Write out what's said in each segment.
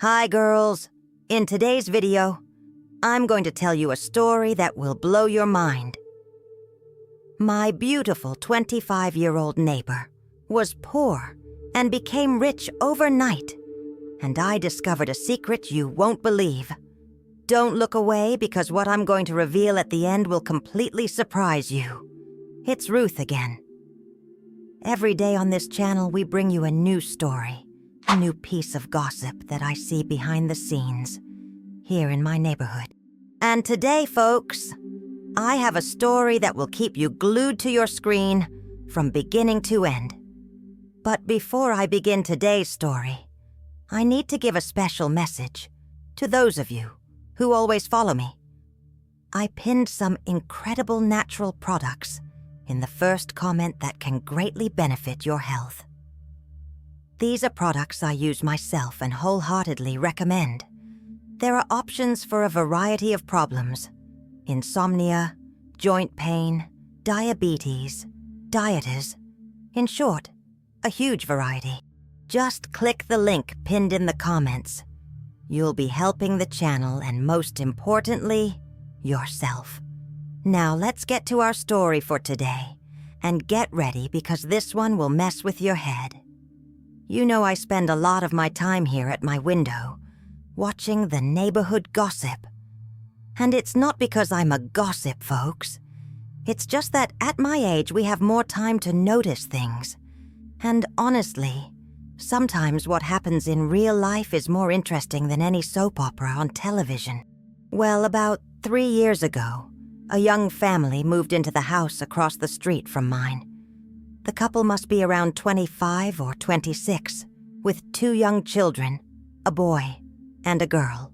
Hi girls! In today's video, I'm going to tell you a story that will blow your mind. My beautiful 25-year-old neighbor was poor and became rich overnight, and I discovered a secret you won't believe. Don't look away because what I'm going to reveal at the end will completely surprise you. It's Ruth again. Every day on this channel we bring you a new story, a new piece of gossip that I see behind the scenes here in my neighborhood. And today, folks, I have a story that will keep you glued to your screen from beginning to end. But before I begin today's story, I need to give a special message to those of you who always follow me. I pinned some incredible natural products in the first comment that can greatly benefit your health. These are products I use myself and wholeheartedly recommend. There are options for a variety of problems: insomnia, joint pain, diabetes, dieters. In short, a huge variety. Just click the link pinned in the comments. You'll be helping the channel and, most importantly, yourself. Now let's get to our story for today, and get ready because this one will mess with your head. You know I spend a lot of my time here at my window, watching the neighborhood gossip. And it's not because I'm a gossip, folks. It's just that at my age we have more time to notice things. And honestly, sometimes what happens in real life is more interesting than any soap opera on television. Well, about 3 years ago, a young family moved into the house across the street from mine. The couple must be around 25 or 26, with 2 young children, a boy and a girl.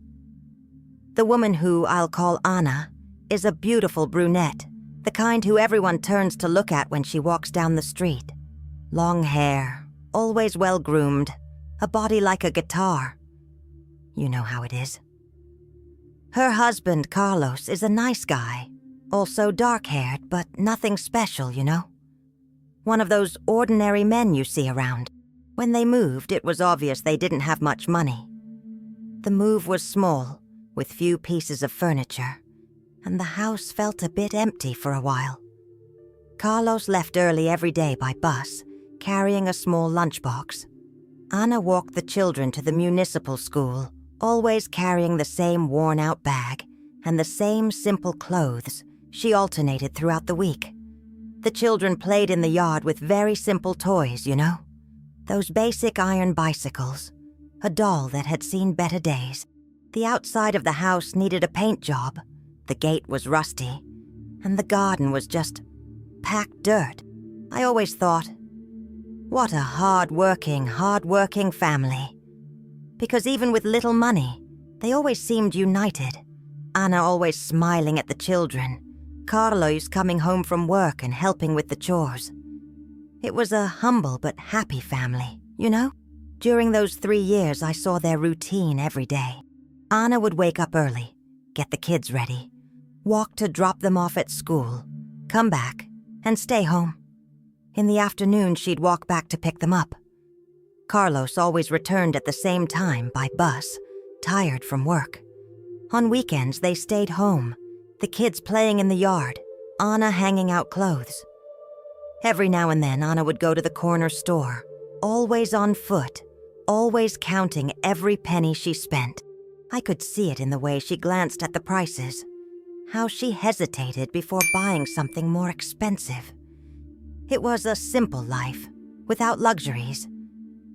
The woman, who I'll call Anna, is a beautiful brunette, the kind who everyone turns to look at when she walks down the street. Long hair, always well-groomed, a body like a guitar. You know how it is. Her husband, Carlos, is a nice guy, also dark-haired, but nothing special, you know. One of those ordinary men you see around. When they moved, it was obvious they didn't have much money. The move was small, with few pieces of furniture, and the house felt a bit empty for a while. Carlos left early every day by bus, carrying a small lunchbox. Anna walked the children to the municipal school, always carrying the same worn-out bag and the same simple clothes she alternated throughout the week. The children played in the yard with very simple toys, you know? Those basic iron bicycles, a doll that had seen better days. The outside of the house needed a paint job, the gate was rusty, and the garden was just packed dirt. I always thought, what a hard-working family. Because even with little money, they always seemed united. Anna always smiling at the children, Carlos coming home from work and helping with the chores. It was a humble but happy family, you know? During those 3 years, I saw their routine every day. Anna would wake up early, get the kids ready, walk to drop them off at school, come back, and stay home. In the afternoon, she'd walk back to pick them up. Carlos always returned at the same time by bus, tired from work. On weekends, they stayed home, the kids playing in the yard, Anna hanging out clothes. Every now and then, Anna would go to the corner store, always on foot, always counting every penny she spent. I could see it in the way she glanced at the prices, how she hesitated before buying something more expensive. It was a simple life, without luxuries,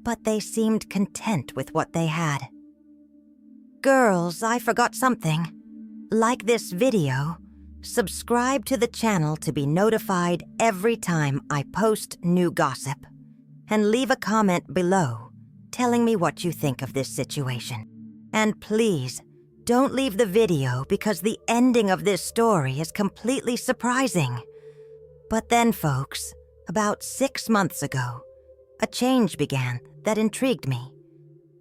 but they seemed content with what they had. Girls, I forgot something. Like this video, subscribe to the channel to be notified every time I post new gossip, and leave a comment below telling me what you think of this situation. And please, don't leave the video because the ending of this story is completely surprising. But then, folks, about 6 months ago, a change began that intrigued me.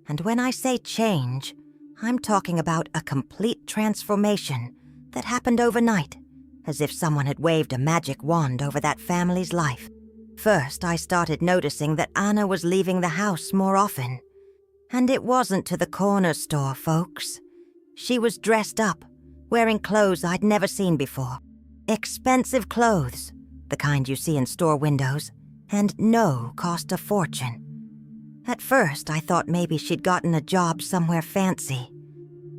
And when I say change, I'm talking about a complete transformation that happened overnight, as if someone had waved a magic wand over that family's life. First, I started noticing that Anna was leaving the house more often. And it wasn't to the corner store, folks. She was dressed up, wearing clothes I'd never seen before. Expensive clothes, the kind you see in store windows, and no cost a fortune. At first, I thought maybe she'd gotten a job somewhere fancy.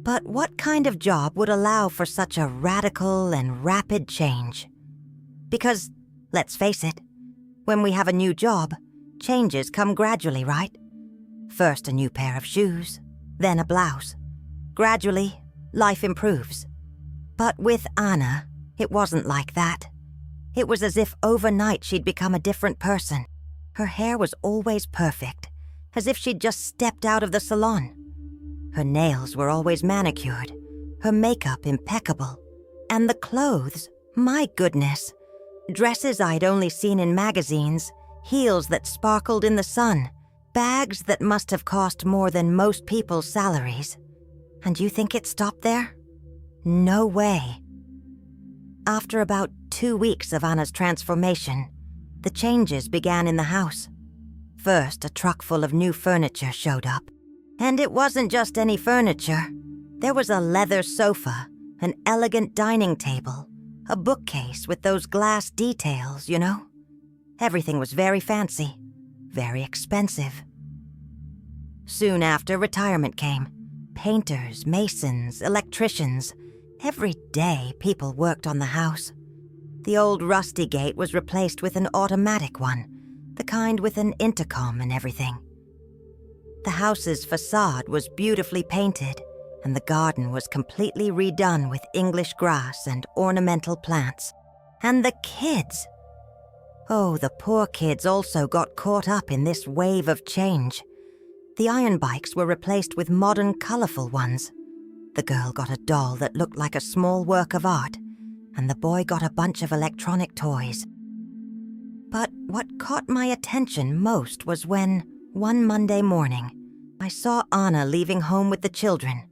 But what kind of job would allow for such a radical and rapid change? Because, let's face it, when we have a new job, changes come gradually, right? First a new pair of shoes, then a blouse. Gradually, life improves. But with Anna, it wasn't like that. It was as if overnight she'd become a different person. Her hair was always perfect, as if she'd just stepped out of the salon. Her nails were always manicured, her makeup impeccable. And the clothes, my goodness. Dresses I'd only seen in magazines, heels that sparkled in the sun, bags that must have cost more than most people's salaries. And you think it stopped there? No way. After about 2 weeks of Anna's transformation, the changes began in the house. First, a truck full of new furniture showed up. And it wasn't just any furniture. There was a leather sofa, an elegant dining table, a bookcase with those glass details, you know? Everything was very fancy, very expensive. Soon after, retirement came. Painters, masons, electricians. Every day, people worked on the house. The old rusty gate was replaced with an automatic one, the kind with an intercom and everything. The house's facade was beautifully painted, and the garden was completely redone with English grass and ornamental plants. And the kids! Oh, the poor kids also got caught up in this wave of change. The iron bikes were replaced with modern, colorful ones. The girl got a doll that looked like a small work of art, and the boy got a bunch of electronic toys. But what caught my attention most was when, one Monday morning, I saw Anna leaving home with the children.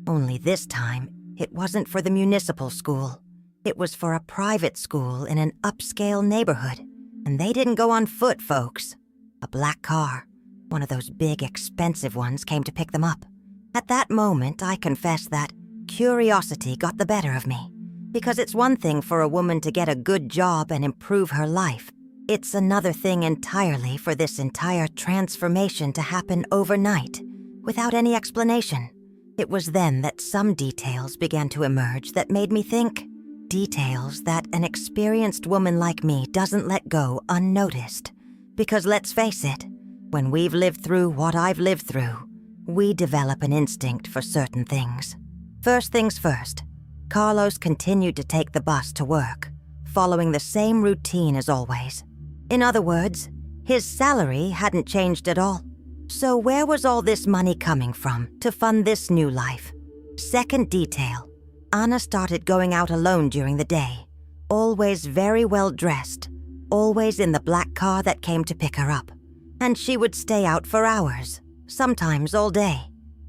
Only this time, it wasn't for the municipal school. It was for a private school in an upscale neighborhood. And they didn't go on foot, folks. A black car, one of those big, expensive ones, came to pick them up. At that moment, I confess that curiosity got the better of me. Because it's one thing for a woman to get a good job and improve her life. It's another thing entirely for this entire transformation to happen overnight, without any explanation. It was then that some details began to emerge that made me think. Details that an experienced woman like me doesn't let go unnoticed. Because let's face it, when we've lived through what I've lived through, we develop an instinct for certain things. First things first, Carlos continued to take the bus to work, following the same routine as always. In other words, his salary hadn't changed at all. So where was all this money coming from to fund this new life? Second detail, Anna started going out alone during the day, always very well dressed, always in the black car that came to pick her up. And she would stay out for hours, sometimes all day.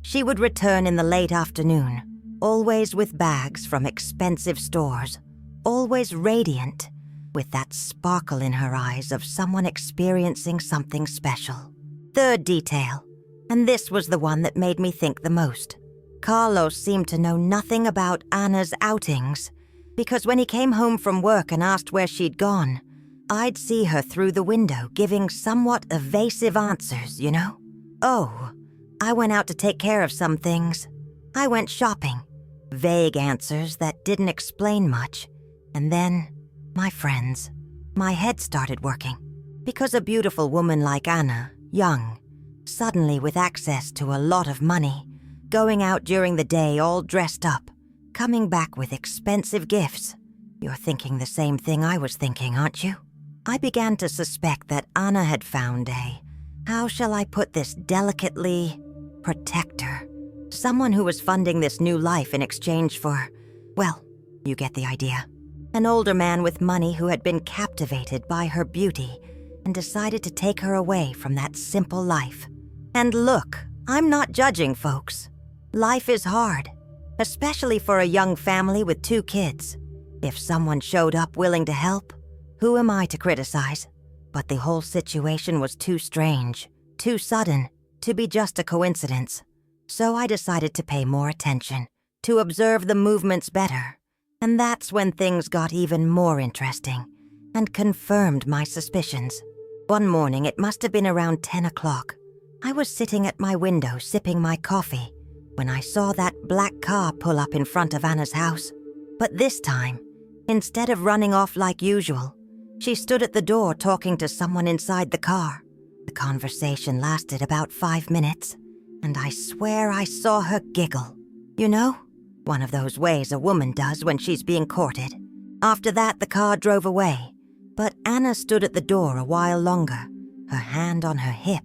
She would return in the late afternoon, always with bags from expensive stores, always radiant, with that sparkle in her eyes of someone experiencing something special. Third detail, and this was the one that made me think the most. Carlos seemed to know nothing about Anna's outings, because when he came home from work and asked where she'd gone, I'd see her through the window giving somewhat evasive answers, you know? Oh, I went out to take care of some things. I went shopping. Vague answers that didn't explain much. And then, my friends, my head started working. Because a beautiful woman like Anna, young, suddenly with access to a lot of money, going out during the day all dressed up, coming back with expensive gifts. You're thinking the same thing I was thinking, aren't you? I began to suspect that Anna had found how shall I put this delicately, protector. Someone who was funding this new life in exchange for, well, you get the idea. An older man with money who had been captivated by her beauty and decided to take her away from that simple life. And look, I'm not judging, folks. Life is hard, especially for a young family with 2 kids. If someone showed up willing to help, who am I to criticize? But the whole situation was too strange, too sudden, to be just a coincidence, so I decided to pay more attention, to observe the movements better, and that's when things got even more interesting and confirmed my suspicions. One morning, it must have been around 10 o'clock. I was sitting at my window sipping my coffee when I saw that black car pull up in front of Anna's house. But this time, instead of running off like usual, she stood at the door talking to someone inside the car. The conversation lasted about 5 minutes, and I swear I saw her giggle. You know, one of those ways a woman does when she's being courted. After that, the car drove away, but Anna stood at the door a while longer, her hand on her hip,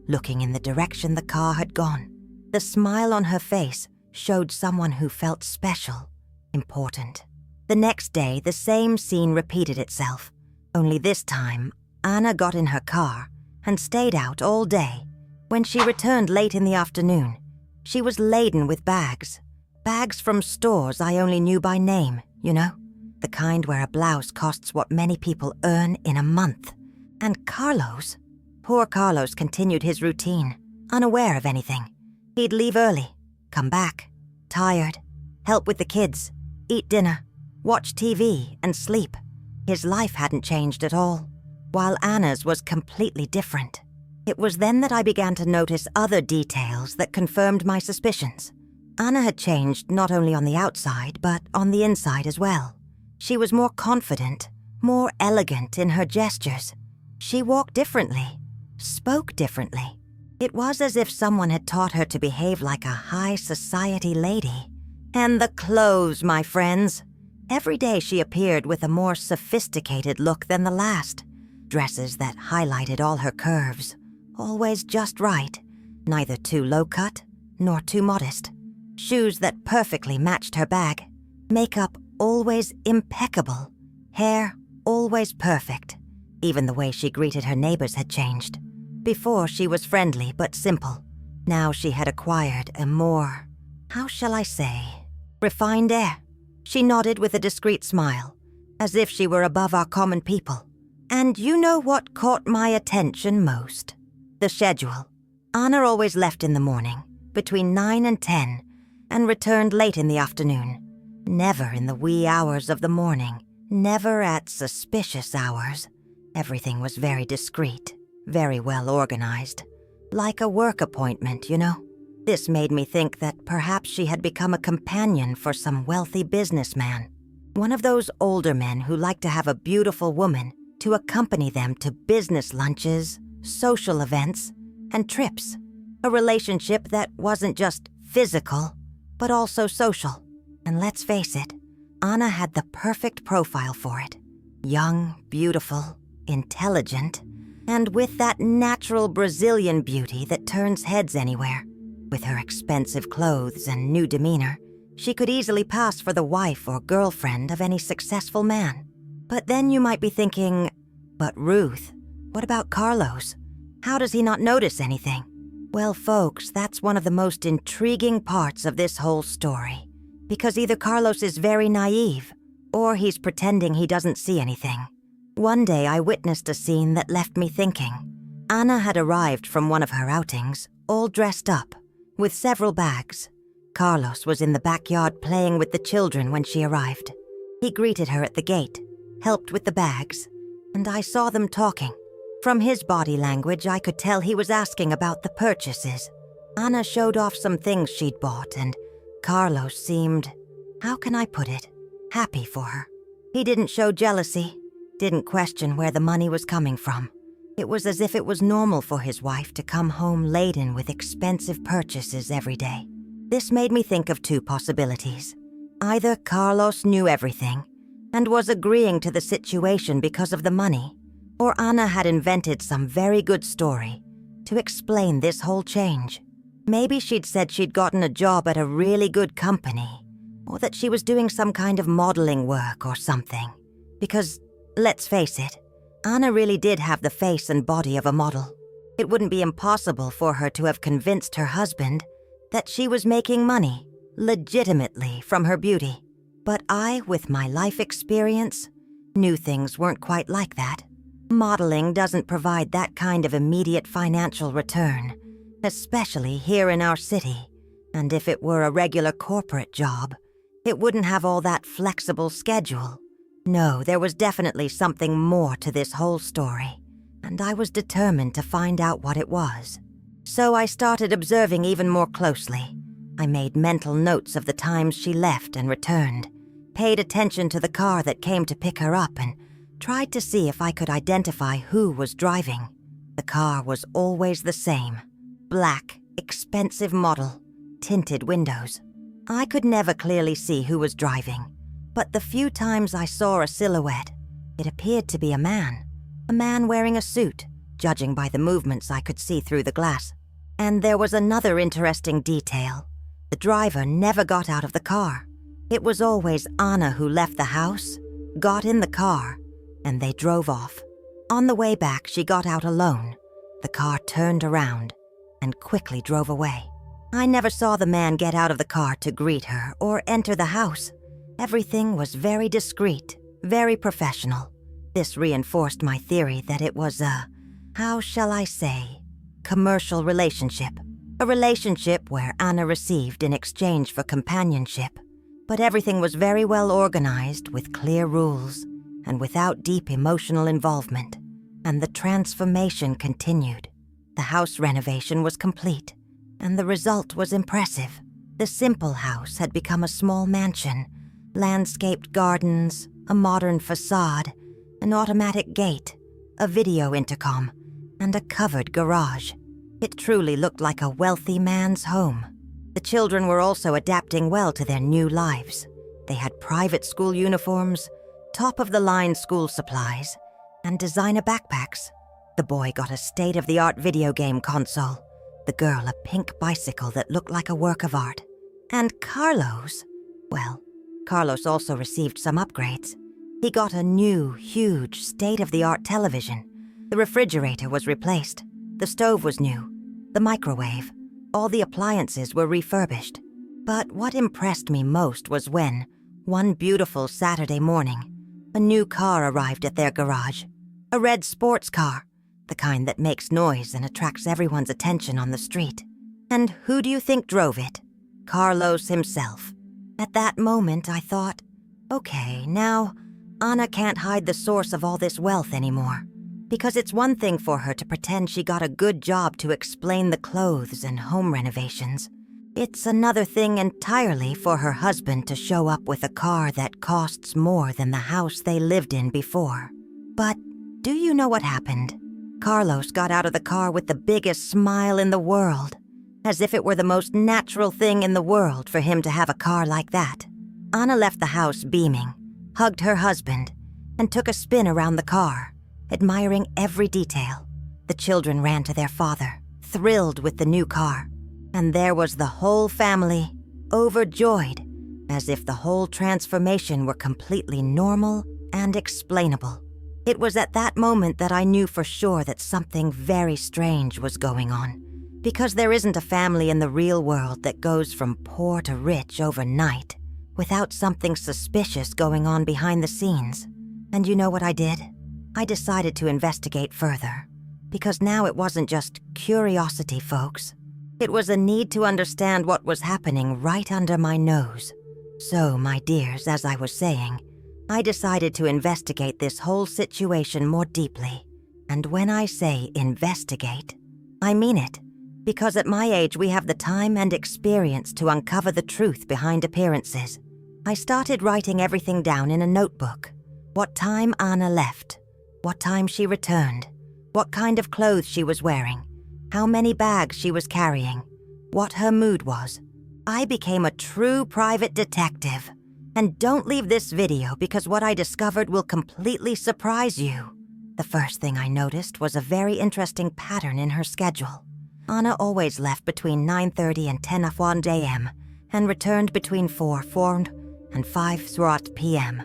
looking in the direction the car had gone. The smile on her face showed someone who felt special, important. The next day, the same scene repeated itself, only this time, Anna got in her car and stayed out all day. When she returned late in the afternoon, she was laden with bags. Bags from stores I only knew by name, you know? The kind where a blouse costs what many people earn in a month. And Carlos? Poor Carlos continued his routine, unaware of anything. He'd leave early, come back, tired, help with the kids, eat dinner, watch TV, and sleep. His life hadn't changed at all, while Anna's was completely different. It was then that I began to notice other details that confirmed my suspicions. Anna had changed not only on the outside, but on the inside as well. She was more confident, more elegant in her gestures. She walked differently, spoke differently. It was as if someone had taught her to behave like a high society lady. And the clothes, my friends. Every day she appeared with a more sophisticated look than the last. Dresses that highlighted all her curves, always just right, neither too low-cut nor too modest. Shoes that perfectly matched her bag. Makeup always impeccable. Hair always perfect. Even the way she greeted her neighbors had changed. Before, she was friendly but simple. Now she had acquired a more, how shall I say, refined air. She nodded with a discreet smile, as if she were above our common people. And you know what caught my attention most? The schedule. Anna always left in the morning, between 9 and 10, and returned late in the afternoon. Never in the wee hours of the morning, never at suspicious hours. Everything was very discreet, very well organized. Like a work appointment, you know? This made me think that perhaps she had become a companion for some wealthy businessman. One of those older men who like to have a beautiful woman to accompany them to business lunches, social events, and trips. A relationship that wasn't just physical, but also social. And let's face it, Anna had the perfect profile for it. Young, beautiful, intelligent, and with that natural Brazilian beauty that turns heads anywhere. With her expensive clothes and new demeanor, she could easily pass for the wife or girlfriend of any successful man. But then you might be thinking, but Ruth, what about Carlos? How does he not notice anything? Well, folks, that's one of the most intriguing parts of this whole story. Because either Carlos is very naive, or he's pretending he doesn't see anything. One day I witnessed a scene that left me thinking. Anna had arrived from one of her outings, all dressed up, with several bags. Carlos was in the backyard playing with the children when she arrived. He greeted her at the gate, helped with the bags, and I saw them talking. From his body language, I could tell he was asking about the purchases. Anna showed off some things she'd bought, and Carlos seemed, how can I put it, happy for her. He didn't show jealousy, didn't question where the money was coming from. It was as if it was normal for his wife to come home laden with expensive purchases every day. This made me think of two possibilities. Either Carlos knew everything and was agreeing to the situation because of the money, or Anna had invented some very good story to explain this whole change. Maybe she'd said she'd gotten a job at a really good company, or that she was doing some kind of modeling work or something. Because, let's face it, Anna really did have the face and body of a model. It wouldn't be impossible for her to have convinced her husband that she was making money, legitimately, from her beauty. But I, with my life experience, knew things weren't quite like that. Modeling doesn't provide that kind of immediate financial return, especially here in our city. And if it were a regular corporate job, it wouldn't have all that flexible schedule. No, there was definitely something more to this whole story, and I was determined to find out what it was. So I started observing even more closely. I made mental notes of the times she left and returned, paid attention to the car that came to pick her up, and tried to see if I could identify who was driving. The car was always the same. Black, expensive model, tinted windows. I could never clearly see who was driving, but the few times I saw a silhouette, it appeared to be a man wearing a suit, judging by the movements I could see through the glass. And there was another interesting detail. The driver never got out of the car. It was always Anna who left the house, got in the car, and they drove off. On the way back, she got out alone. The car turned around and quickly drove away. I never saw the man get out of the car to greet her or enter the house. Everything was very discreet, very professional. This reinforced my theory that it was a, how shall I say, commercial relationship. A relationship where Anna received in exchange for companionship. But everything was very well organized with clear rules and without deep emotional involvement. And the transformation continued. The house renovation was complete, and the result was impressive. The simple house had become a small mansion, landscaped gardens, a modern facade, an automatic gate, a video intercom, and a covered garage. It truly looked like a wealthy man's home. The children were also adapting well to their new lives. They had private school uniforms, top-of-the-line school supplies, and designer backpacks. The boy got a state-of-the-art video game console, the girl a pink bicycle that looked like a work of art. And Carlos, well, Carlos also received some upgrades. He got a new, huge, state-of-the-art television. The refrigerator was replaced. The stove was new. The microwave. All the appliances were refurbished. But what impressed me most was when, one beautiful Saturday morning, a new car arrived at their garage. A red sports car, the kind that makes noise and attracts everyone's attention on the street. And who do you think drove it? Carlos himself. At that moment, I thought, okay, now, Anna can't hide the source of all this wealth anymore. Because it's one thing for her to pretend she got a good job to explain the clothes and home renovations. It's another thing entirely for her husband to show up with a car that costs more than the house they lived in before. But do you know what happened? Carlos got out of the car with the biggest smile in the world, as if it were the most natural thing in the world for him to have a car like that. Anna left the house beaming, hugged her husband, and took a spin around the car, admiring every detail. The children ran to their father, thrilled with the new car. And there was the whole family, overjoyed, as if the whole transformation were completely normal and explainable. It was at that moment that I knew for sure that something very strange was going on, because there isn't a family in the real world that goes from poor to rich overnight without something suspicious going on behind the scenes. And you know what I did? I decided to investigate further, because now it wasn't just curiosity, folks. It was a need to understand what was happening right under my nose. So, my dears, as I was saying, I decided to investigate this whole situation more deeply. And when I say investigate, I mean it. Because at my age, we have the time and experience to uncover the truth behind appearances. I started writing everything down in a notebook. What time Anna left, what time she returned, what kind of clothes she was wearing, how many bags she was carrying, what her mood was. I became a true private detective. And don't leave this video because what I discovered will completely surprise you. The first thing I noticed was a very interesting pattern in her schedule. Anna always left between 9:30 and 10 a.m. and returned between 4 and 5 p.m.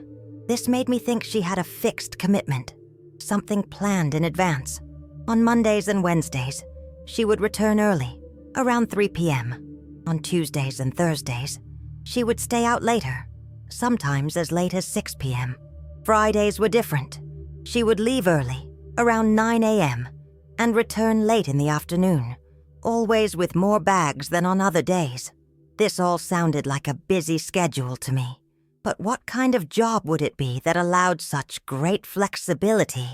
This made me think she had a fixed commitment, something planned in advance. On Mondays and Wednesdays, she would return early, around 3 p.m. On Tuesdays and Thursdays, she would stay out later, sometimes as late as 6 p.m. Fridays were different. She would leave early, around 9 a.m., and return late in the afternoon, always with more bags than on other days. This all sounded like a busy schedule to me. But what kind of job would it be that allowed such great flexibility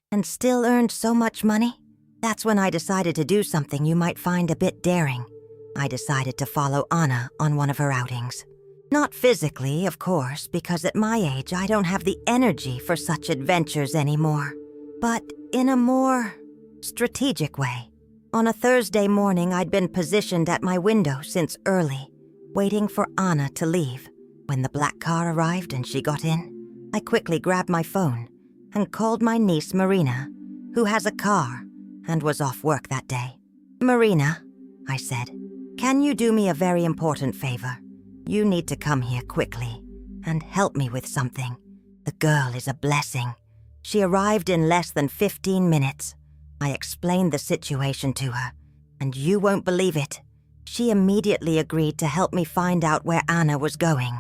and still earned so much money? That's when I decided to do something you might find a bit daring. I decided to follow Anna on one of her outings. Not physically, of course, because at my age I don't have the energy for such adventures anymore, but in a more strategic way. On a Thursday morning, I'd been positioned at my window since early, waiting for Anna to leave. When the black car arrived and she got in, I quickly grabbed my phone and called my niece Marina, who has a car and was off work that day. "Marina," I said, "can you do me a very important favor? You need to come here quickly and help me with something. The girl is a blessing. She arrived in less than 15 minutes. I explained the situation to her, and you won't believe it. She immediately agreed to help me find out where Anna was going.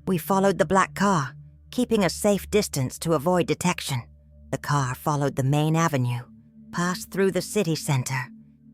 We followed the black car, keeping a safe distance to avoid detection. The car followed the main avenue, passed through the city center,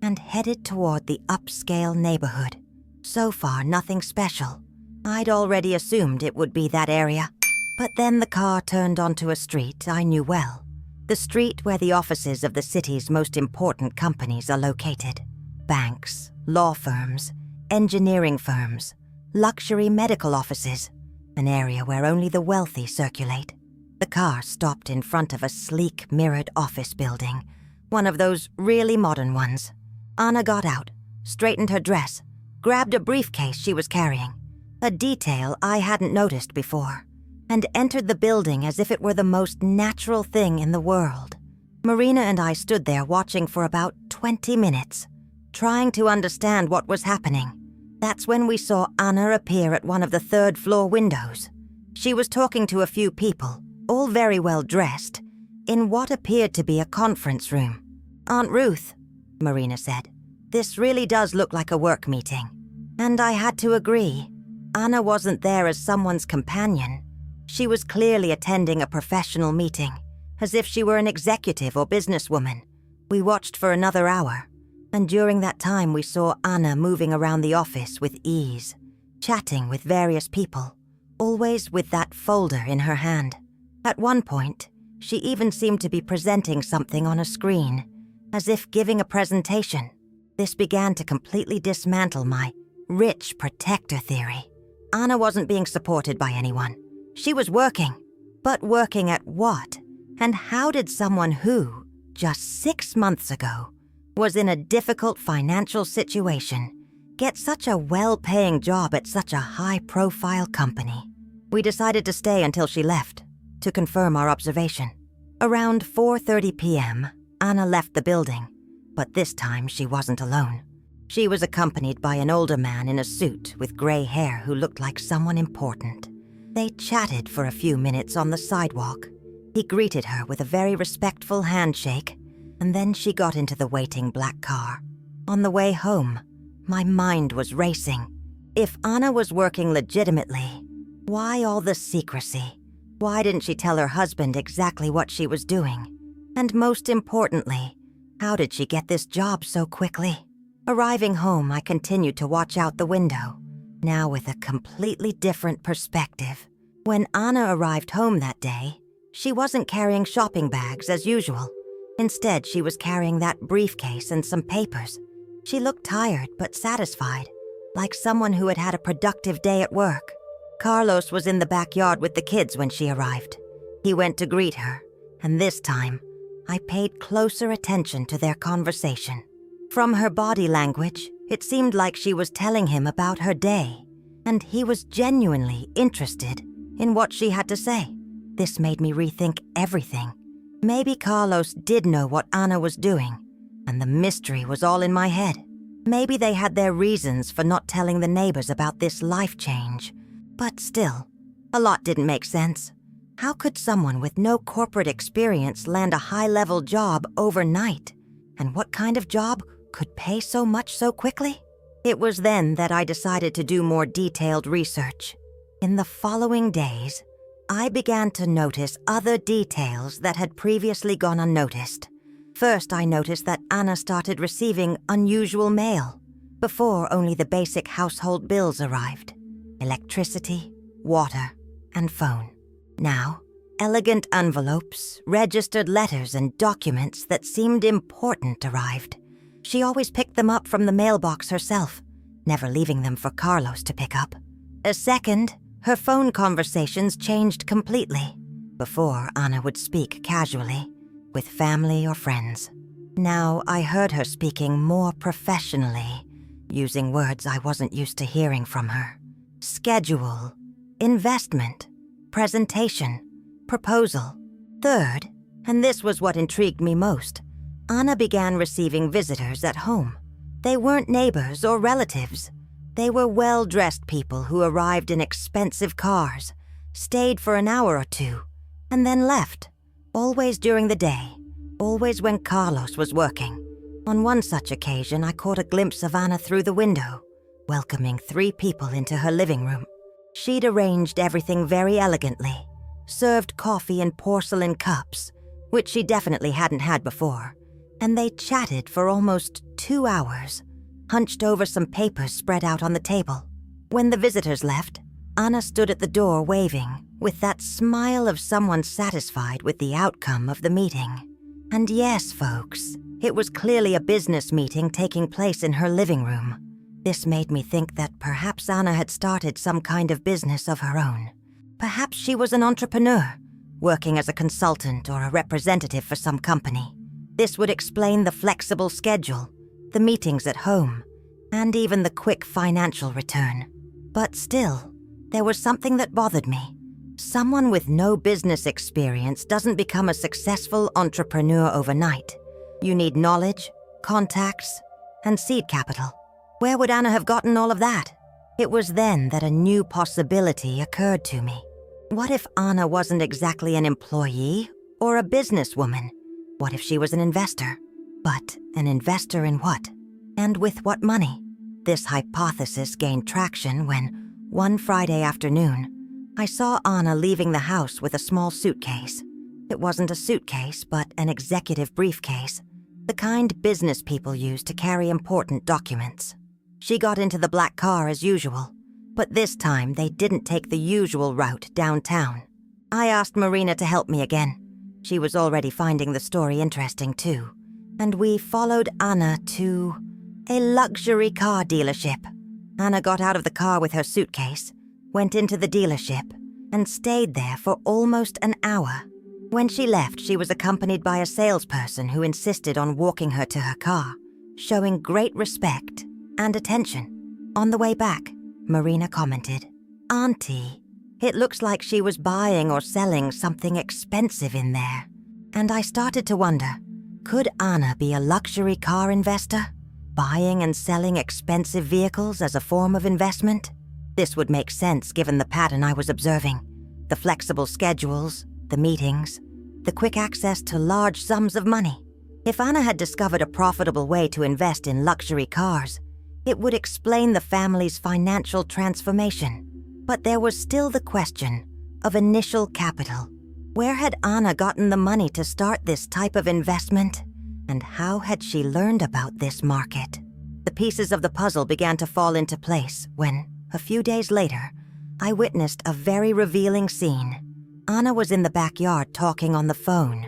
and headed toward the upscale neighborhood. So far, nothing special. I'd already assumed it would be that area. But then the car turned onto a street I knew well. The street where the offices of the city's most important companies are located. Banks, law firms, engineering firms, luxury medical offices, an area where only the wealthy circulate. The car stopped in front of a sleek, mirrored office building, one of those really modern ones. Anna got out, straightened her dress, grabbed a briefcase she was carrying, a detail I hadn't noticed before, and entered the building as if it were the most natural thing in the world. Marina and I stood there watching for about 20 minutes, trying to understand what was happening. That's when we saw Anna appear at one of the third-floor windows. She was talking to a few people, all very well dressed, in what appeared to be a conference room. "Aunt Ruth," Marina said, "this really does look like a work meeting." And I had to agree. Anna wasn't there as someone's companion. She was clearly attending a professional meeting, as if she were an executive or businesswoman. We watched for another hour, and during that time we saw Anna moving around the office with ease, chatting with various people, always with that folder in her hand. At one point, she even seemed to be presenting something on a screen, as if giving a presentation. This began to completely dismantle my rich protector theory. Anna wasn't being supported by anyone. She was working. But working at what? And how did someone who, just 6 months ago, was in a difficult financial situation get such a well-paying job at such a high-profile company? We decided to stay until she left, to confirm our observation. Around 4:30 p.m., Anna left the building, but this time she wasn't alone. She was accompanied by an older man in a suit with gray hair who looked like someone important. They chatted for a few minutes on the sidewalk. He greeted her with a very respectful handshake, and then she got into the waiting black car. On the way home, my mind was racing. If Anna was working legitimately, why all the secrecy? Why didn't she tell her husband exactly what she was doing? And most importantly, how did she get this job so quickly? Arriving home, I continued to watch out the window, now with a completely different perspective. When Anna arrived home that day, she wasn't carrying shopping bags as usual. Instead, she was carrying that briefcase and some papers. She looked tired but satisfied, like someone who had had a productive day at work. Carlos was in the backyard with the kids when she arrived. He went to greet her, and this time, I paid closer attention to their conversation. From her body language, it seemed like she was telling him about her day, and he was genuinely interested in what she had to say. This made me rethink everything. Maybe Carlos did know what Anna was doing, and the mystery was all in my head. Maybe they had their reasons for not telling the neighbors about this life change, but still, a lot didn't make sense. How could someone with no corporate experience land a high-level job overnight? And what kind of job could pay so much so quickly? It was then that I decided to do more detailed research. In the following days, I began to notice other details that had previously gone unnoticed. First, I noticed that Anna started receiving unusual mail. Before, only the basic household bills arrived: electricity, water, and phone. Now, elegant envelopes, registered letters, and documents that seemed important arrived. She always picked them up from the mailbox herself, never leaving them for Carlos to pick up. A second, her phone conversations changed completely. Before, Anna would speak casually, with family or friends. Now, I heard her speaking more professionally, using words I wasn't used to hearing from her. Schedule, investment, presentation, proposal. Third, and this was what intrigued me most, Anna began receiving visitors at home. They weren't neighbors or relatives. They were well-dressed people who arrived in expensive cars, stayed for an hour or two, and then left, always during the day, always when Carlos was working. On one such occasion, I caught a glimpse of Anna through the window, welcoming 3 people into her living room. She'd arranged everything very elegantly, served coffee in porcelain cups, which she definitely hadn't had before, and they chatted for almost 2 hours, hunched over some papers spread out on the table. When the visitors left, Anna stood at the door waving, with that smile of someone satisfied with the outcome of the meeting. And yes, folks, it was clearly a business meeting taking place in her living room. This made me think that perhaps Anna had started some kind of business of her own. Perhaps she was an entrepreneur, working as a consultant or a representative for some company. This would explain the flexible schedule, the meetings at home, and even the quick financial return. But still, there was something that bothered me. Someone with no business experience doesn't become a successful entrepreneur overnight. You need knowledge, contacts, and seed capital. Where would Anna have gotten all of that? It was then that a new possibility occurred to me. What if Anna wasn't exactly an employee or a businesswoman? What if she was an investor? But an investor in what? And with what money? This hypothesis gained traction when, one Friday afternoon, I saw Anna leaving the house with a small suitcase. It wasn't a suitcase, but an executive briefcase, the kind business people use to carry important documents. She got into the black car as usual, but this time they didn't take the usual route downtown. I asked Marina to help me again. She was already finding the story interesting too, and we followed Anna to a luxury car dealership. Anna got out of the car with her suitcase, went into the dealership, and stayed there for almost an hour. When she left, she was accompanied by a salesperson who insisted on walking her to her car, showing great respect and attention. On the way back, Marina commented, "Auntie, it looks like she was buying or selling something expensive in there." And I started to wonder, could Anna be a luxury car investor, buying and selling expensive vehicles as a form of investment? This would make sense given the pattern I was observing: the flexible schedules, the meetings, the quick access to large sums of money. If Anna had discovered a profitable way to invest in luxury cars, it would explain the family's financial transformation. But there was still the question of initial capital. Where had Anna gotten the money to start this type of investment? And how had she learned about this market? The pieces of the puzzle began to fall into place when, a few days later, I witnessed a very revealing scene. Anna was in the backyard talking on the phone,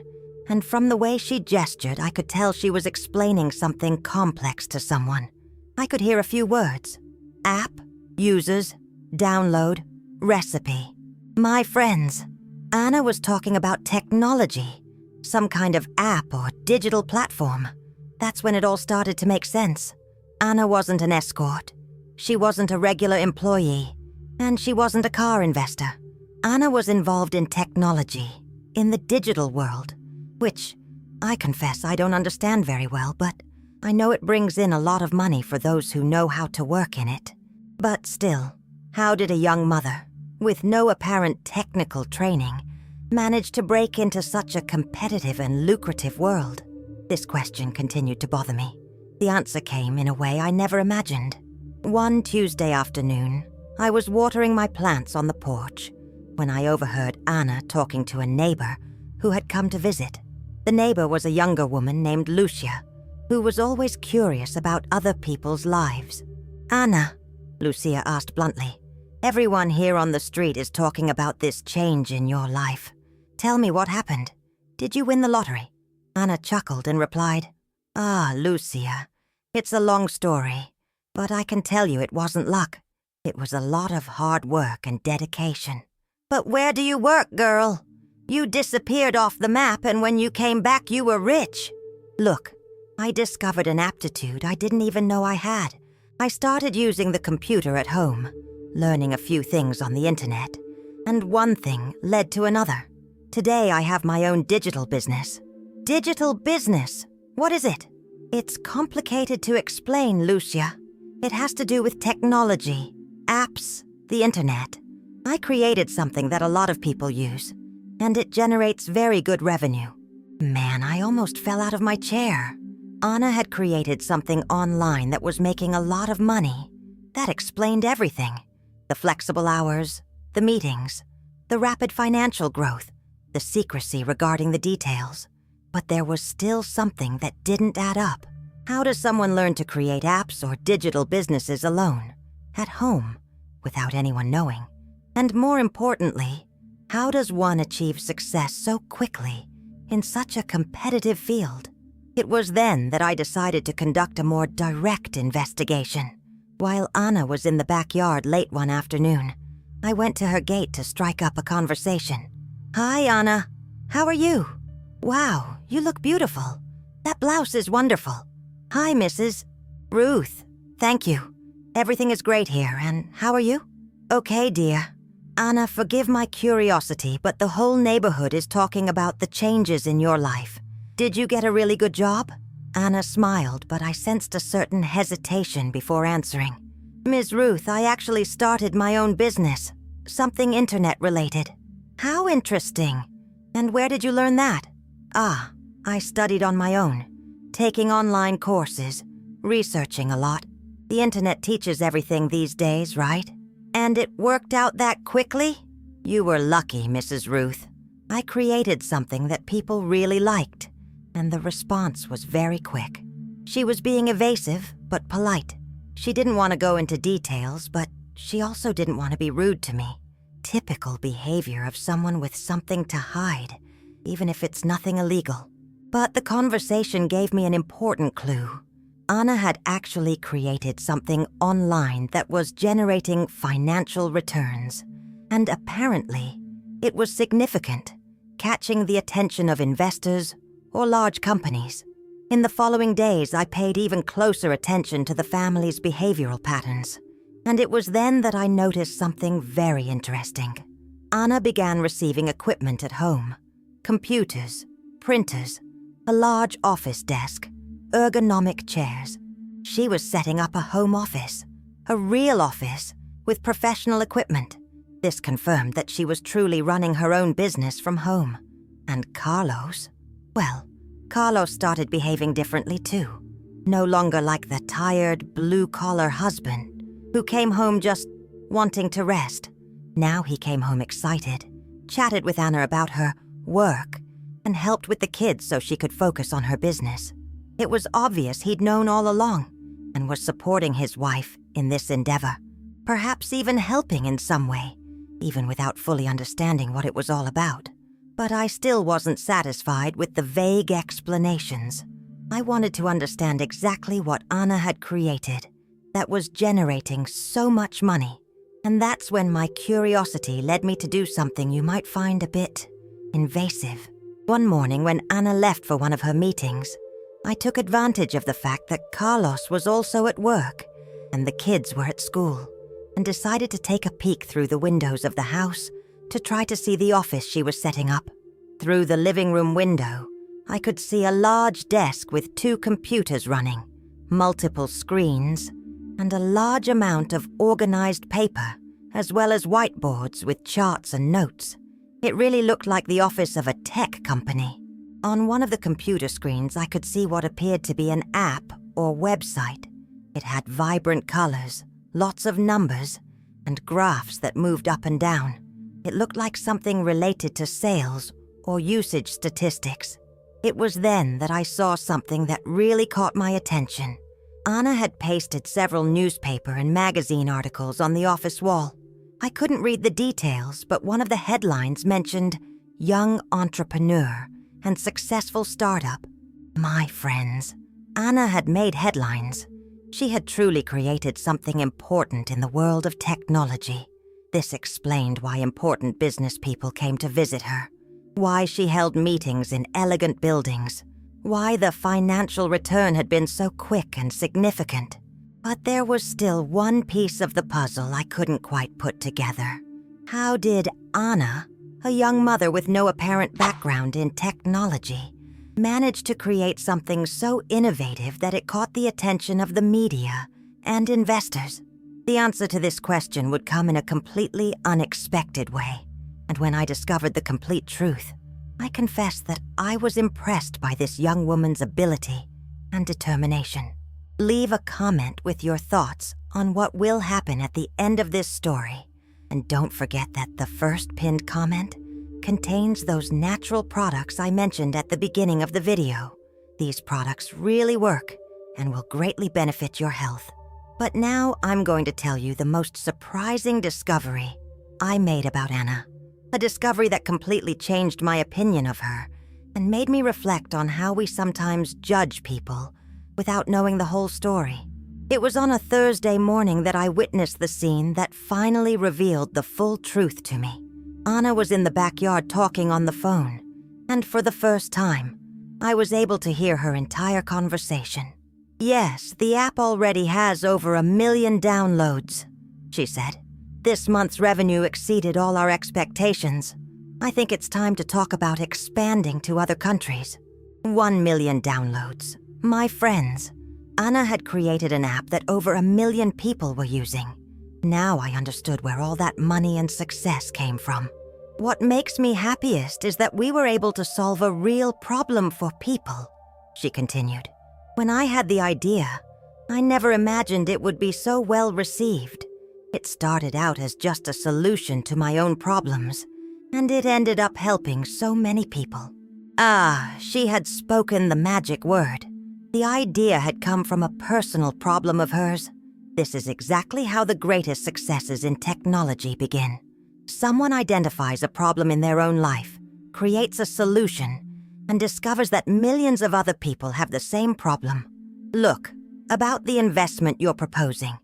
and from the way she gestured, I could tell she was explaining something complex to someone. I could hear a few words: app, users, download, recipe. My friends, Anna was talking about technology, some kind of app or digital platform. That's when it all started to make sense. Anna wasn't an escort. She wasn't a regular employee, and she wasn't a car investor. Anna was involved in technology, in the digital world, which, I confess, I don't understand very well, but I know it brings in a lot of money for those who know how to work in it. But still, how did a young mother, with no apparent technical training, manage to break into such a competitive and lucrative world? This question continued to bother me. The answer came in a way I never imagined. One Tuesday afternoon, I was watering my plants on the porch when I overheard Anna talking to a neighbor who had come to visit. The neighbor was a younger woman named Lucia, who was always curious about other people's lives. "Anna," Lucia asked bluntly, "everyone here on the street is talking about this change in your life. Tell me what happened. Did you win the lottery?" Anna chuckled and replied, "Ah, Lucia, it's a long story, but I can tell you it wasn't luck. It was a lot of hard work and dedication." "But where do you work, girl? You disappeared off the map, and when you came back, you were rich." "Look, I discovered an aptitude I didn't even know I had. I started using the computer at home, learning a few things on the internet, and one thing led to another. Today I have my own digital business." "Digital business? What is it?" "It's complicated to explain, Lucia. It has to do with technology, apps, the internet. I created something that a lot of people use, and it generates very good revenue." Man, I almost fell out of my chair. Anna had created something online that was making a lot of money. That explained everything. The flexible hours, the meetings, the rapid financial growth, the secrecy regarding the details. But there was still something that didn't add up. How does someone learn to create apps or digital businesses alone, at home, without anyone knowing? And more importantly, how does one achieve success so quickly in such a competitive field? It was then that I decided to conduct a more direct investigation. While Anna was in the backyard late one afternoon, I went to her gate to strike up a conversation. "Hi, Anna. How are you? Wow, you look beautiful. That blouse is wonderful. Hi, Mrs. Ruth. Thank you. Everything is great here, and how are you?" "Okay, dear. Anna, forgive my curiosity, but the whole neighborhood is talking about the changes in your life. Did you get a really good job?" Anna smiled, but I sensed a certain hesitation before answering. "Ms. Ruth, I actually started my own business, something internet-related." "How interesting. And where did you learn that?" "Ah, I studied on my own, taking online courses, researching a lot. The internet teaches everything these days, right?" "And it worked out that quickly?" "You were lucky, Mrs. Ruth. I created something that people really liked, and the response was very quick." She was being evasive, but polite. She didn't want to go into details, but she also didn't want to be rude to me. Typical behavior of someone with something to hide, even if it's nothing illegal. But the conversation gave me an important clue. Anna had actually created something online that was generating financial returns, and apparently, it was significant, catching the attention of investors or large companies. In the following days, I paid even closer attention to the family's behavioral patterns, and it was then that I noticed something very interesting. Anna began receiving equipment at home: computers, printers, a large office desk, ergonomic chairs. She was setting up a home office, a real office, with professional equipment. This confirmed that she was truly running her own business from home. And Carlos? Well, Carlos started behaving differently too. No longer like the tired, blue-collar husband who came home just wanting to rest. Now he came home excited, chatted with Anna about her work, and helped with the kids so she could focus on her business. It was obvious he'd known all along and was supporting his wife in this endeavor, perhaps even helping in some way, even without fully understanding what it was all about. But I still wasn't satisfied with the vague explanations. I wanted to understand exactly what Anna had created that was generating so much money. And that's when my curiosity led me to do something you might find a bit invasive. One morning when Anna left for one of her meetings, I took advantage of the fact that Carlos was also at work and the kids were at school, and decided to take a peek through the windows of the house to try to see the office she was setting up. Through the living room window, I could see a large desk with 2 computers running, multiple screens, and a large amount of organized paper, as well as whiteboards with charts and notes. It really looked like the office of a tech company. On one of the computer screens, I could see what appeared to be an app or website. It had vibrant colors, lots of numbers, and graphs that moved up and down. It looked like something related to sales or usage statistics. It was then that I saw something that really caught my attention. Anna had pasted several newspaper and magazine articles on the office wall. I couldn't read the details, but one of the headlines mentioned young entrepreneur and successful startup. My friends, Anna had made headlines. She had truly created something important in the world of technology. This explained why important business people came to visit her, why she held meetings in elegant buildings, why the financial return had been so quick and significant. But there was still one piece of the puzzle I couldn't quite put together. How did Anna, a young mother with no apparent background in technology, manage to create something so innovative that it caught the attention of the media and investors? The answer to this question would come in a completely unexpected way. And when I discovered the complete truth, I confess that I was impressed by this young woman's ability and determination. Leave a comment with your thoughts on what will happen at the end of this story. And don't forget that the first pinned comment contains those natural products I mentioned at the beginning of the video. These products really work and will greatly benefit your health. But now I'm going to tell you the most surprising discovery I made about Anna. A discovery that completely changed my opinion of her and made me reflect on how we sometimes judge people without knowing the whole story. It was on a Thursday morning that I witnessed the scene that finally revealed the full truth to me. Anna was in the backyard talking on the phone, and for the first time, I was able to hear her entire conversation. "Yes, the app already has over 1 million downloads," she said. "This month's revenue exceeded all our expectations. I think it's time to talk about expanding to other countries." 1 million downloads. My friends, Anna had created an app that over 1 million people were using. Now I understood where all that money and success came from. "What makes me happiest is that we were able to solve a real problem for people," she continued. "When I had the idea, I never imagined it would be so well received. It started out as just a solution to my own problems, and it ended up helping so many people." She had spoken the magic word. The idea had come from a personal problem of hers. This is exactly how the greatest successes in technology begin. Someone identifies a problem in their own life, creates a solution, and discovers that millions of other people have the same problem. "Look, about the investment you're proposing,"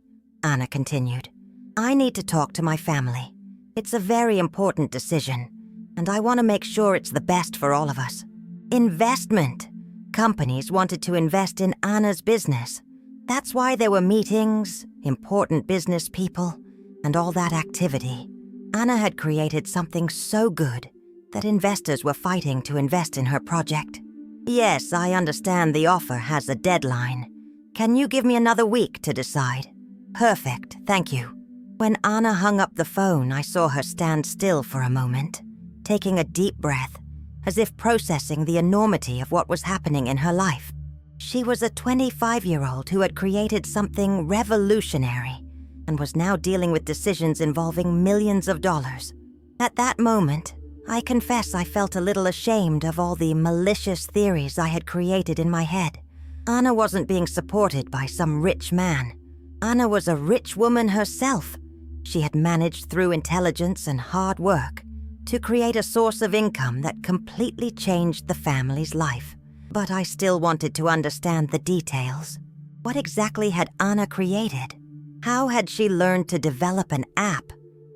Anna continued. "I need to talk to my family. It's a very important decision, and I want to make sure it's the best for all of us." Investment. Companies wanted to invest in Anna's business. That's why there were meetings, important business people, and all that activity. Anna had created something so good that investors were fighting to invest in her project. "Yes, I understand the offer has a deadline. Can you give me another week to decide?" "Perfect, thank you." When Anna hung up the phone, I saw her stand still for a moment, taking a deep breath, as if processing the enormity of what was happening in her life. She was a 25-year-old who had created something revolutionary and was now dealing with decisions involving millions of dollars. At that moment, I confess I felt a little ashamed of all the malicious theories I had created in my head. Anna wasn't being supported by some rich man. Anna was a rich woman herself. She had managed through intelligence and hard work to create a source of income that completely changed the family's life. But I still wanted to understand the details. What exactly had Anna created? How had she learned to develop an app?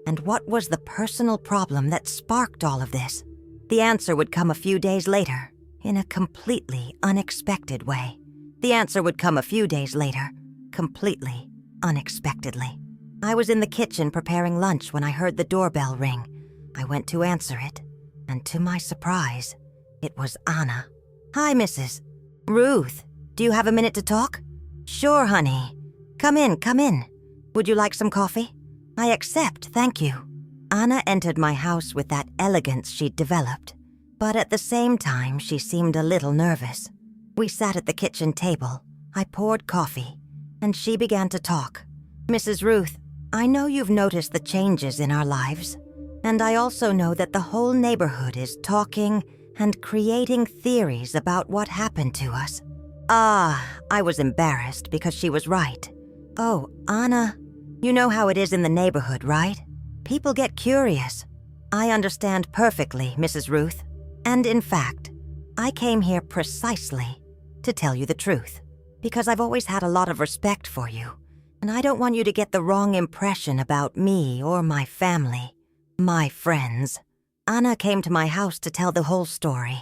And what was the personal problem that sparked all of this? The answer would come a few days later, in a completely unexpected way. The answer would come a few days later, completely unexpectedly. I was in the kitchen preparing lunch when I heard the doorbell ring. I went to answer it, and to my surprise, it was Anna. "Hi, Mrs. Ruth, do you have a minute to talk?" "Sure, honey. Come in, come in. Would you like some coffee?" "I accept, thank you." Anna entered my house with that elegance she'd developed, but at the same time, she seemed a little nervous. We sat at the kitchen table. I poured coffee, and she began to talk. "Mrs. Ruth, I know you've noticed the changes in our lives, and I also know that the whole neighborhood is talking and creating theories about what happened to us. I was embarrassed because she was right. Oh, Anna, you know how it is in the neighborhood, right? People get curious. I understand perfectly, Mrs. Ruth. And in fact, I came here precisely to tell you the truth, because I've always had a lot of respect for you, and I don't want you to get the wrong impression about me or my family, my friends. Anna came to my house to tell the whole story.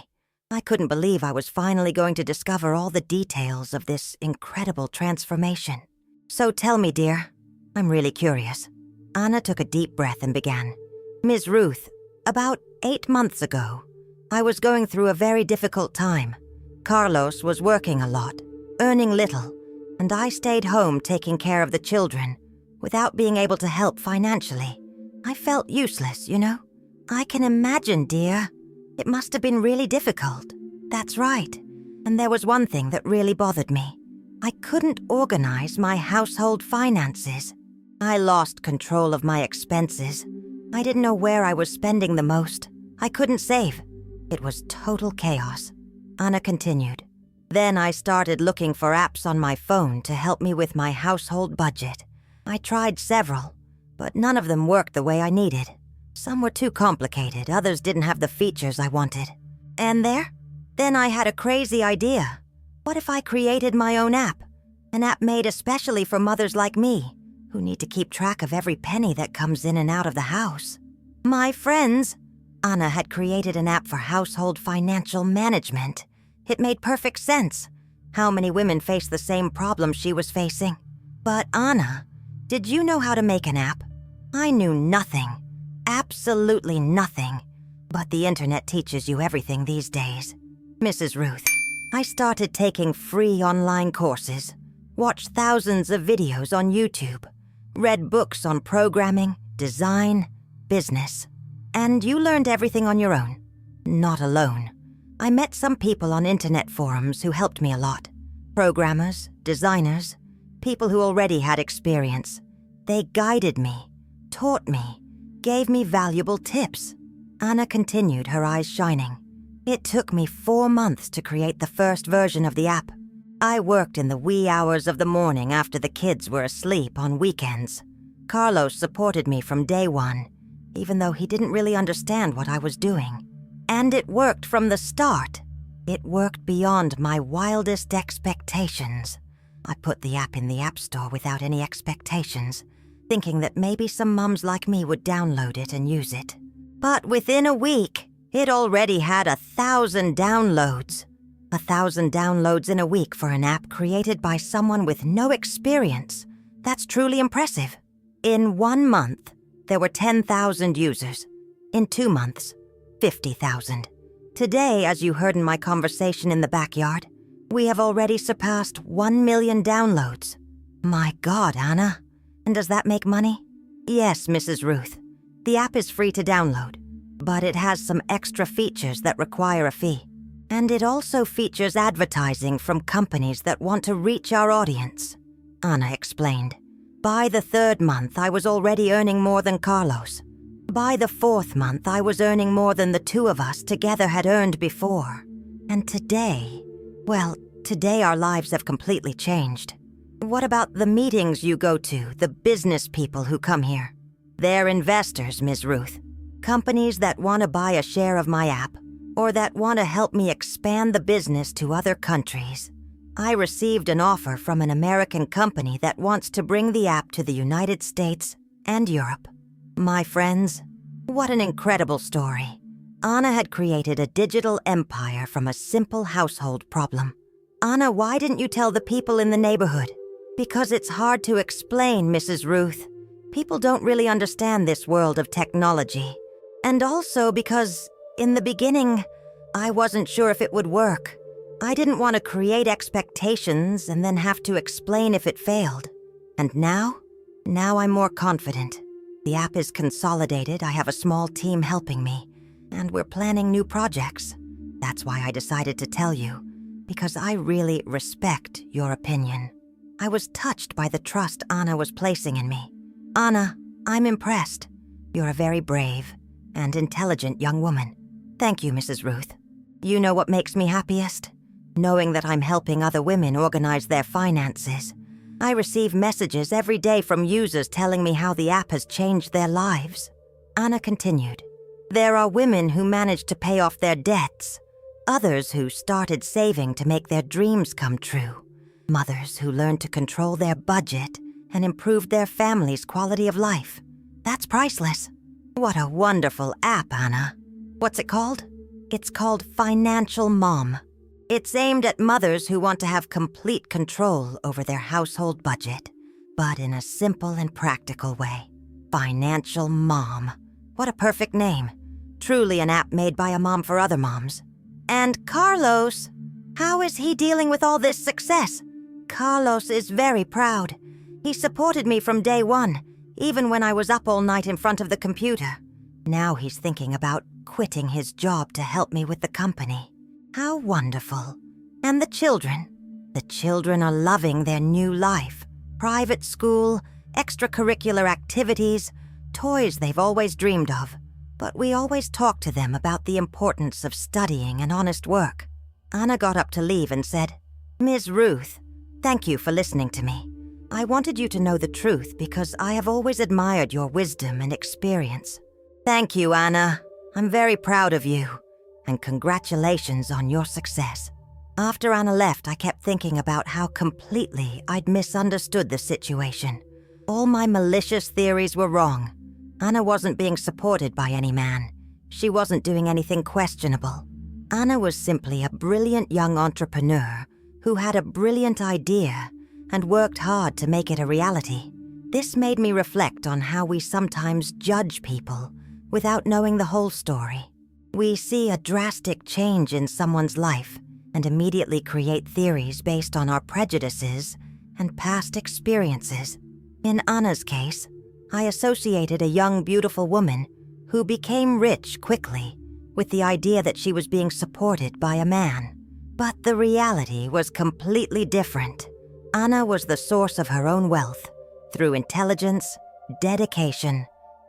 I couldn't believe I was finally going to discover all the details of this incredible transformation. So tell me, dear, I'm really curious. Anna took a deep breath and began. Ms. Ruth, about 8 months ago, I was going through a very difficult time. Carlos was working a lot, earning little, and I stayed home taking care of the children without being able to help financially. I felt useless, you know? I can imagine, dear. It must have been really difficult. That's right. And there was one thing that really bothered me. I couldn't organize my household finances. I lost control of my expenses. I didn't know where I was spending the most. I couldn't save. It was total chaos. Anna continued. Then I started looking for apps on my phone to help me with my household budget. I tried several, but none of them worked the way I needed. Some were too complicated, others didn't have the features I wanted. And then I had a crazy idea. What if I created my own app? An app made especially for mothers like me, who need to keep track of every penny that comes in and out of the house. My friends, Anna had created an app for household financial management. It made perfect sense. How many women face the same problem she was facing? But Anna, did you know how to make an app? I knew nothing. Absolutely nothing. But the internet teaches you everything these days. Mrs. Ruth, I started taking free online courses, watched thousands of videos on YouTube, read books on programming, design, business. And you learned everything on your own. Not alone. I met some people on internet forums who helped me a lot. Programmers, designers, people who already had experience. They guided me, taught me, gave me valuable tips. Anna continued, her eyes shining. It took me 4 months to create the first version of the app. I worked in the wee hours of the morning after the kids were asleep on weekends. Carlos supported me from day one, even though he didn't really understand what I was doing. And it worked from the start. It worked beyond my wildest expectations. I put the app in the App Store without any expectations, thinking that maybe some mums like me would download it and use it. But within a week, it already had 1,000 downloads. 1,000 downloads in a week for an app created by someone with no experience. That's truly impressive. In 1 month, there were 10,000 users. In 2 months, 50,000. Today, as you heard in my conversation in the backyard, we have already surpassed 1 million downloads. My God, Anna. And does that make money? Yes, Mrs. Ruth. The app is free to download, but it has some extra features that require a fee. And it also features advertising from companies that want to reach our audience, Anna explained. By the 3rd month, I was already earning more than Carlos. By the 4th month, I was earning more than the two of us together had earned before. And today, today our lives have completely changed. What about the meetings you go to, the business people who come here? They're investors, Ms. Ruth. Companies that want to buy a share of my app, or that want to help me expand the business to other countries. I received an offer from an American company that wants to bring the app to the United States and Europe. My friends, what an incredible story. Anna had created a digital empire from a simple household problem. Anna, why didn't you tell the people in the neighborhood? Because it's hard to explain, Mrs. Ruth. People don't really understand this world of technology. And also because, in the beginning, I wasn't sure if it would work. I didn't want to create expectations and then have to explain if it failed. And now I'm more confident. The app is consolidated, I have a small team helping me, and we're planning new projects. That's why I decided to tell you, because I really respect your opinion. I was touched by the trust Anna was placing in me. Anna, I'm impressed. You're a very brave and intelligent young woman. Thank you, Mrs. Ruth. You know what makes me happiest? Knowing that I'm helping other women organize their finances. I receive messages every day from users telling me how the app has changed their lives. Anna continued. There are women who managed to pay off their debts, others who started saving to make their dreams come true, mothers who learned to control their budget and improved their family's quality of life. That's priceless. What a wonderful app, Anna. What's it called? It's called Financial Mom. It's aimed at mothers who want to have complete control over their household budget, but in a simple and practical way. Financial Mom. What a perfect name. Truly an app made by a mom for other moms. And Carlos, how is he dealing with all this success? Carlos is very proud. He supported me from day one, even when I was up all night in front of the computer. Now he's thinking about quitting his job to help me with the company. How wonderful. And the children? The children are loving their new life. Private school, extracurricular activities, toys they've always dreamed of. But we always talk to them about the importance of studying and honest work. Anna got up to leave and said, Ms. Ruth, thank you for listening to me. I wanted you to know the truth because I have always admired your wisdom and experience. Thank you, Anna. I'm very proud of you. And congratulations on your success. After Anna left, I kept thinking about how completely I'd misunderstood the situation. All my malicious theories were wrong. Anna wasn't being supported by any man. She wasn't doing anything questionable. Anna was simply a brilliant young entrepreneur who had a brilliant idea and worked hard to make it a reality. This made me reflect on how we sometimes judge people without knowing the whole story. We see a drastic change in someone's life and immediately create theories based on our prejudices and past experiences. In Anna's case, I associated a young, beautiful woman who became rich quickly with the idea that she was being supported by a man. But the reality was completely different. Anna was the source of her own wealth through intelligence, dedication,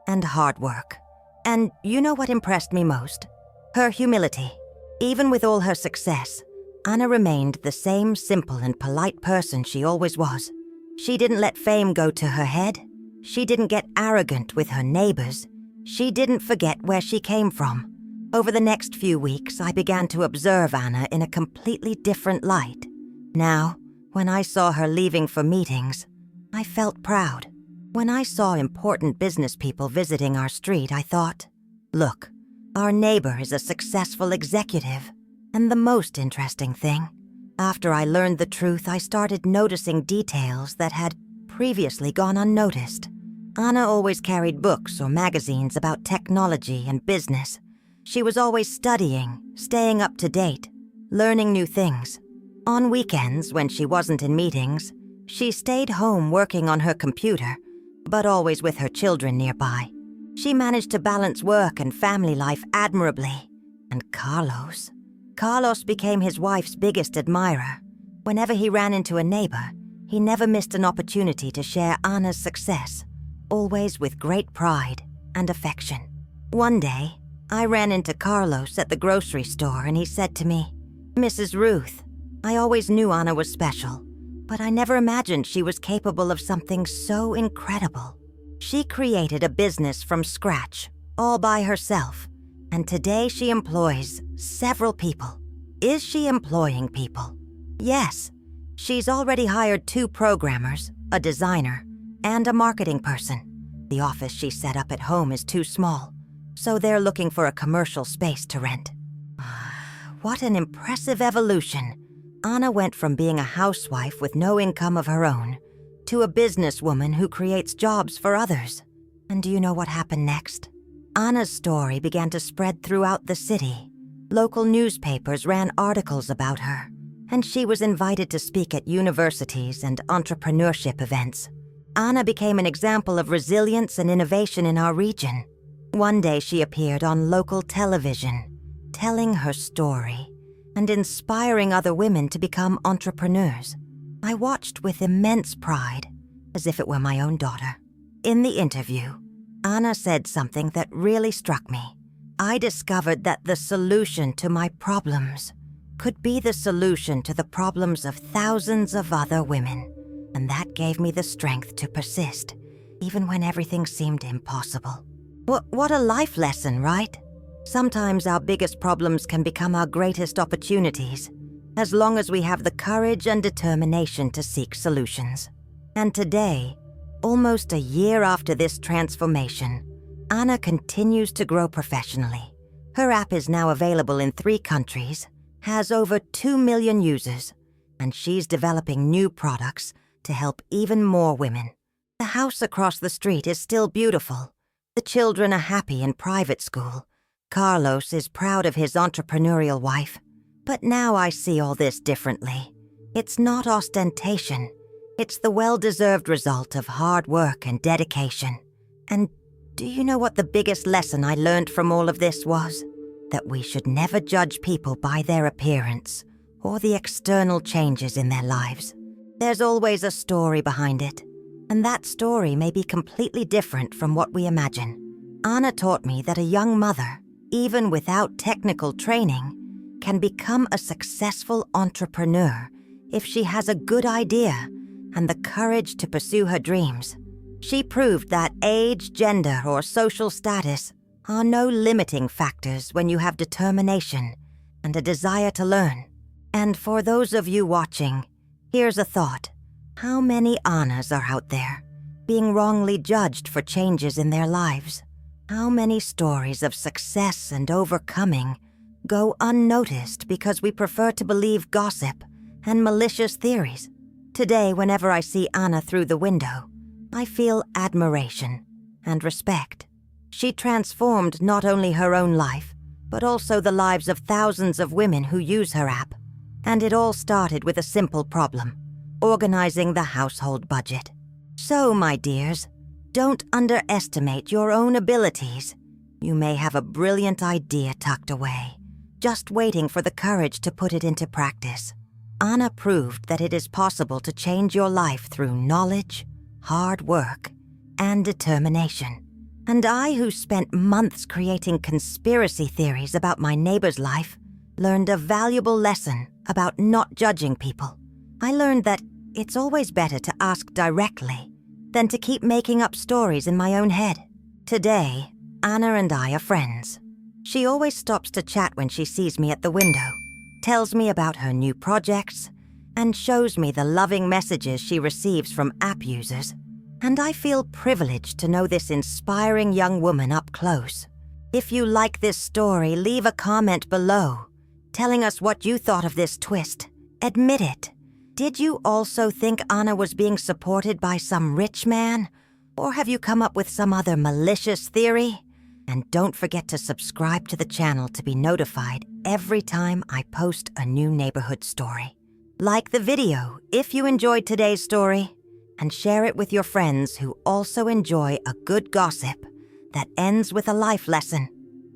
and hard work. And you know what impressed me most? Her humility. Even with all her success, Anna remained the same simple and polite person she always was. She didn't let fame go to her head. She didn't get arrogant with her neighbors. She didn't forget where she came from. Over the next few weeks, I began to observe Anna in a completely different light. Now, when I saw her leaving for meetings, I felt proud. When I saw important business people visiting our street, I thought, look, our neighbor is a successful executive. And the most interesting thing, after I learned the truth, I started noticing details that had previously gone unnoticed. Anna always carried books or magazines about technology and business. She was always studying, staying up to date, learning new things. On weekends, when she wasn't in meetings, she stayed home working on her computer, but always with her children nearby. She managed to balance work and family life admirably. And Carlos became his wife's biggest admirer. Whenever he ran into a neighbor, he never missed an opportunity to share Anna's success, always with great pride and affection. One day, I ran into Carlos at the grocery store and he said to me, Mrs. Ruth, I always knew Anna was special, but I never imagined she was capable of something so incredible. She created a business from scratch, all by herself, and today she employs several people. Is she employing people? Yes. She's already hired 2 programmers, a designer, and a marketing person. The office she set up at home is too small, so they're looking for a commercial space to rent. What an impressive evolution. Anna went from being a housewife with no income of her own to a businesswoman who creates jobs for others. And do you know what happened next? Anna's story began to spread throughout the city. Local newspapers ran articles about her, and she was invited to speak at universities and entrepreneurship events. Anna became an example of resilience and innovation in our region. One day she appeared on local television, telling her story and inspiring other women to become entrepreneurs. I watched with immense pride, as if it were my own daughter. In the interview, Anna said something that really struck me. I discovered that the solution to my problems could be the solution to the problems of thousands of other women. And that gave me the strength to persist, even when everything seemed impossible. What a life lesson, right? Sometimes our biggest problems can become our greatest opportunities, as long as we have the courage and determination to seek solutions. And today, almost a year after this transformation, Anna continues to grow professionally. Her app is now available in 3 countries, has over 2 million users, and she's developing new products to help even more women. The house across the street is still beautiful. The children are happy in private school. Carlos is proud of his entrepreneurial wife. But now I see all this differently. It's not ostentation. It's the well-deserved result of hard work and dedication. And do you know what the biggest lesson I learned from all of this was? That we should never judge people by their appearance or the external changes in their lives. There's always a story behind it, and that story may be completely different from what we imagine. Anna taught me that a young mother, even without technical training, can become a successful entrepreneur if she has a good idea and the courage to pursue her dreams. She proved that age, gender, or social status are no limiting factors when you have determination and a desire to learn. And for those of you watching, here's a thought. How many Annas are out there, being wrongly judged for changes in their lives? How many stories of success and overcoming go unnoticed because we prefer to believe gossip and malicious theories? Today, whenever I see Anna through the window, I feel admiration and respect. She transformed not only her own life, but also the lives of thousands of women who use her app. And it all started with a simple problem: organizing the household budget. So, my dears, don't underestimate your own abilities. You may have a brilliant idea tucked away, just waiting for the courage to put it into practice. Anna proved that it is possible to change your life through knowledge, hard work, and determination. And I, who spent months creating conspiracy theories about my neighbor's life, learned a valuable lesson about not judging people. I learned that it's always better to ask directly than to keep making up stories in my own head. Today, Anna and I are friends. She always stops to chat when she sees me at the window, tells me about her new projects, and shows me the loving messages she receives from app users. And I feel privileged to know this inspiring young woman up close. If you like this story, leave a comment below, telling us what you thought of this twist. Admit it. Did you also think Anna was being supported by some rich man? Or have you come up with some other malicious theory? And don't forget to subscribe to the channel to be notified every time I post a new neighborhood story. Like the video if you enjoyed today's story, and share it with your friends who also enjoy a good gossip that ends with a life lesson.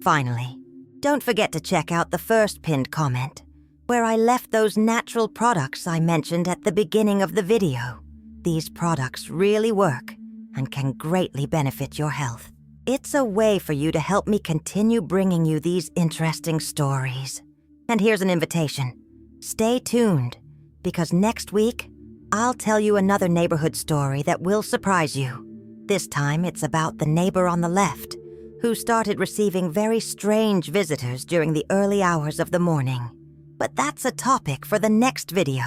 Finally, don't forget to check out the first pinned comment, where I left those natural products I mentioned at the beginning of the video. These products really work and can greatly benefit your health. It's a way for you to help me continue bringing you these interesting stories. And here's an invitation. Stay tuned, because next week, I'll tell you another neighborhood story that will surprise you. This time it's about the neighbor on the left, who started receiving very strange visitors during the early hours of the morning. But that's a topic for the next video.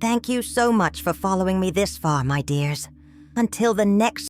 Thank you so much for following me this far, my dears. Until the next